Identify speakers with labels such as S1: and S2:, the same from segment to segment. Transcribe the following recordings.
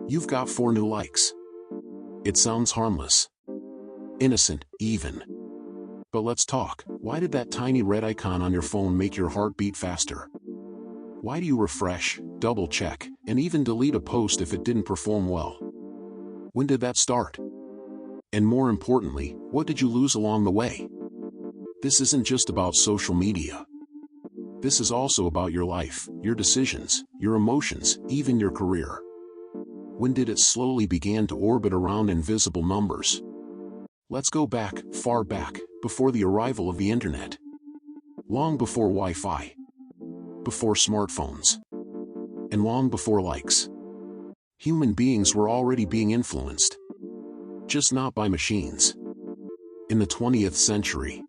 S1: You've got 4 new likes. It sounds harmless. Innocent, even. But let's talk. Why did that tiny red icon on your phone make your heart beat faster? Why do you refresh, double-check, and even delete a post if it didn't perform well? When did that start? And more importantly, what did you lose along the way? This isn't just about social media. This is also about your life, your decisions, your emotions, even your career. When did it slowly begin to orbit around invisible numbers? Let's go back, far back, before the arrival of the internet. Long before Wi-Fi. Before smartphones. And long before likes. Human beings were already being influenced. Just not by machines. In the 20th century,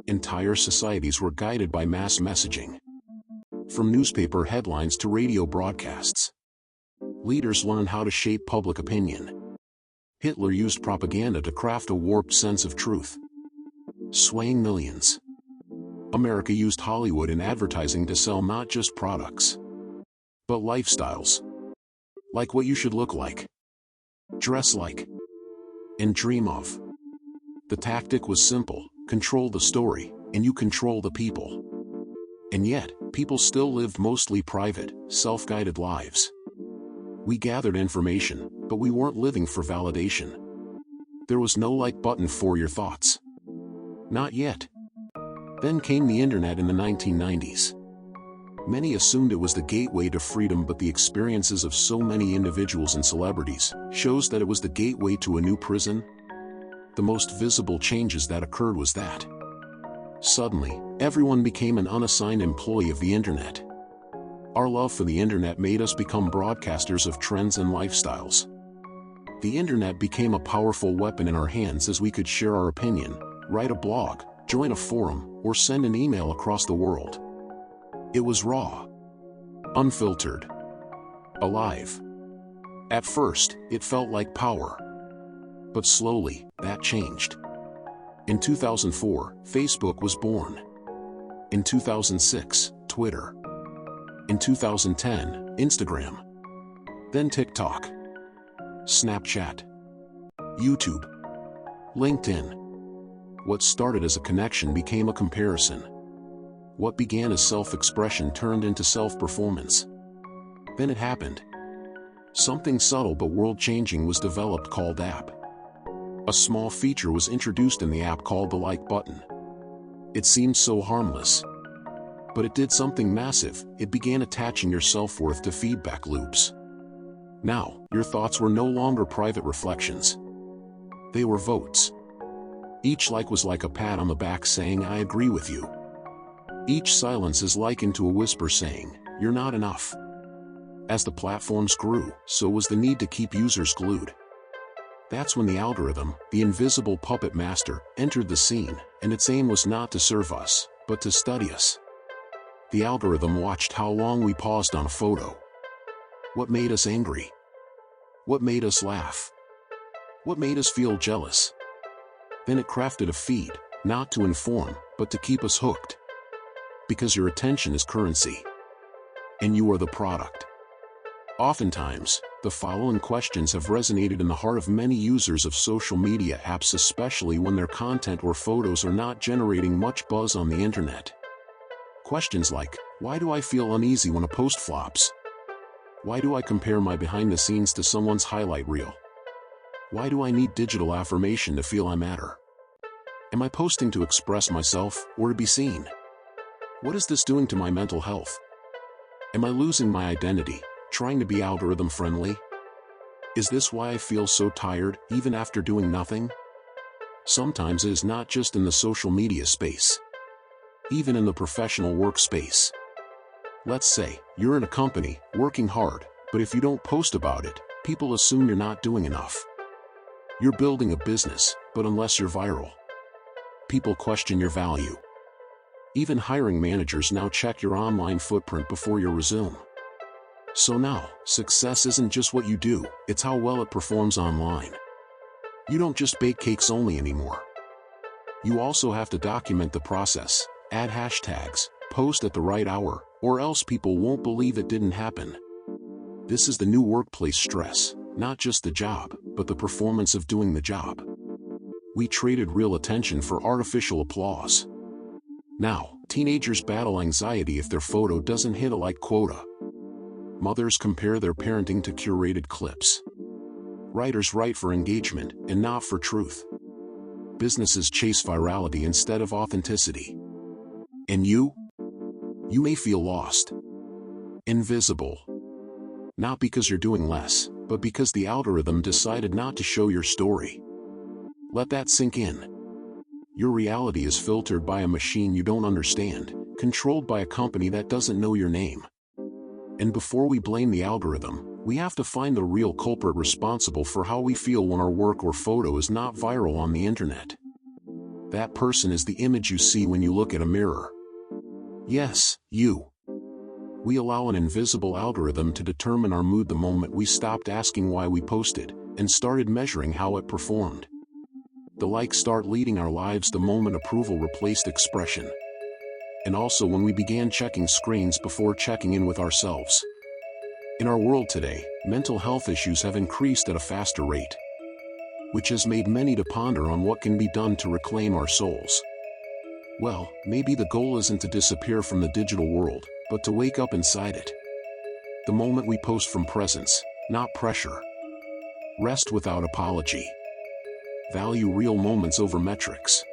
S1: entire societies were guided by mass messaging. From newspaper headlines to radio broadcasts. Leaders learned how to shape public opinion. Hitler used propaganda to craft a warped sense of truth, swaying millions. America used Hollywood and advertising to sell not just products, but lifestyles. Like what you should look like, dress like, and dream of. The tactic was simple: control the story, and you control the people. And yet, people still lived mostly private, self-guided lives. We gathered information, but we weren't living for validation. There was no like button for your thoughts. Not yet. Then came the internet in the 1990s. Many assumed it was the gateway to freedom, but the experiences of so many individuals and celebrities shows that it was the gateway to a new prison. The most visible changes that occurred was that suddenly, everyone became an unassigned employee of the internet. Our love for the internet made us become broadcasters of trends and lifestyles. The internet became a powerful weapon in our hands as we could share our opinion, write a blog, join a forum, or send an email across the world. It was raw, unfiltered, alive. At first, it felt like power. But slowly, that changed. In 2004, Facebook was born. In 2006, Twitter. In 2010, Instagram. Then TikTok. Snapchat. YouTube. LinkedIn. What started as a connection became a comparison. What began as self-expression turned into self-performance. Then it happened. Something subtle but world-changing was developed called app. A small feature was introduced in the app called the like button. It seemed so harmless. But it did something massive. It began attaching your self-worth to feedback loops. Now, your thoughts were no longer private reflections. They were votes. Each like was like a pat on the back saying, "I agree with you." Each silence is likened to a whisper saying, "You're not enough." As the platforms grew, so was the need to keep users glued. That's when the algorithm, the invisible puppet master, entered the scene, and its aim was not to serve us, but to study us. The algorithm watched how long we paused on a photo. What made us angry? What made us laugh? What made us feel jealous? Then it crafted a feed, not to inform, but to keep us hooked. Because your attention is currency. And you are the product. Oftentimes, the following questions have resonated in the heart of many users of social media apps, especially when their content or photos are not generating much buzz on the internet. Questions like, why do I feel uneasy when a post flops? Why do I compare my behind the scenes to someone's highlight reel? Why do I need digital affirmation to feel I matter? Am I posting to express myself, or to be seen? What is this doing to my mental health? Am I losing my identity, trying to be algorithm friendly? Is this why I feel so tired, even after doing nothing? Sometimes it is not just in the social media space. Even in the professional workspace. Let's say, you're in a company, working hard, but if you don't post about it, people assume you're not doing enough. You're building a business, but unless you're viral, people question your value. Even hiring managers now check your online footprint before you resume. So now, success isn't just what you do, it's how well it performs online. You don't just bake cakes only anymore. You also have to document the process, add hashtags, post at the right hour, or else people won't believe it didn't happen. This is the new workplace stress, not just the job, but the performance of doing the job. We traded real attention for artificial applause. Now, teenagers battle anxiety if their photo doesn't hit a like quota. Mothers compare their parenting to curated clips. Writers write for engagement and not for truth. Businesses chase virality instead of authenticity. And you? You may feel lost. Invisible. Not because you're doing less, but because the algorithm decided not to show your story. Let that sink in. Your reality is filtered by a machine you don't understand, controlled by a company that doesn't know your name. And before we blame the algorithm, we have to find the real culprit responsible for how we feel when our work or photo is not viral on the internet. That person is the image you see when you look at a mirror. Yes, you. We allow an invisible algorithm to determine our mood the moment we stopped asking why we posted, and started measuring how it performed. The likes start leading our lives the moment approval replaced expression. And also when we began checking screens before checking in with ourselves. In our world today, mental health issues have increased at a faster rate, which has made many to ponder on what can be done to reclaim our souls. Well, maybe the goal isn't to disappear from the digital world, but to wake up inside it. The moment we post from presence, not pressure. Rest without apology. Value real moments over metrics.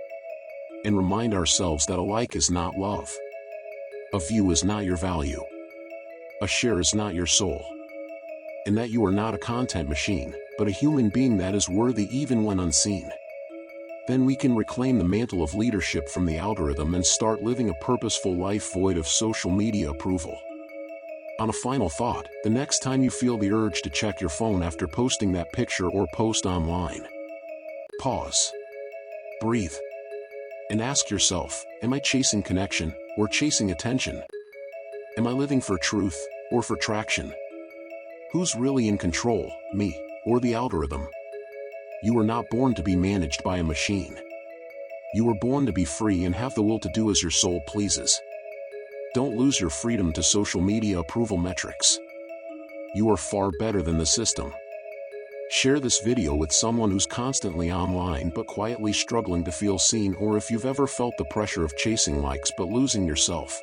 S1: And remind ourselves that a like is not love. A view is not your value. A share is not your soul. And that you are not a content machine, but a human being that is worthy even when unseen. Then we can reclaim the mantle of leadership from the algorithm and start living a purposeful life void of social media approval. On a final thought, the next time you feel the urge to check your phone after posting that picture or post online, pause. Breathe. And ask yourself, am I chasing connection, or chasing attention? Am I living for truth, or for traction? Who's really in control, me, or the algorithm? You were not born to be managed by a machine. You were born to be free and have the will to do as your soul pleases. Don't lose your freedom to social media approval metrics. You are far better than the system. Share this video with someone who's constantly online but quietly struggling to feel seen, or if you've ever felt the pressure of chasing likes but losing yourself.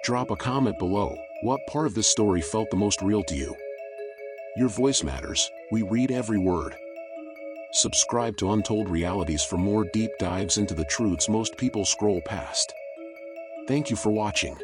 S1: Drop a comment below. What part of this story felt the most real to you? Your voice matters. We read every word. Subscribe to Untold Realities for more deep dives into the truths most people scroll past. Thank you for watching.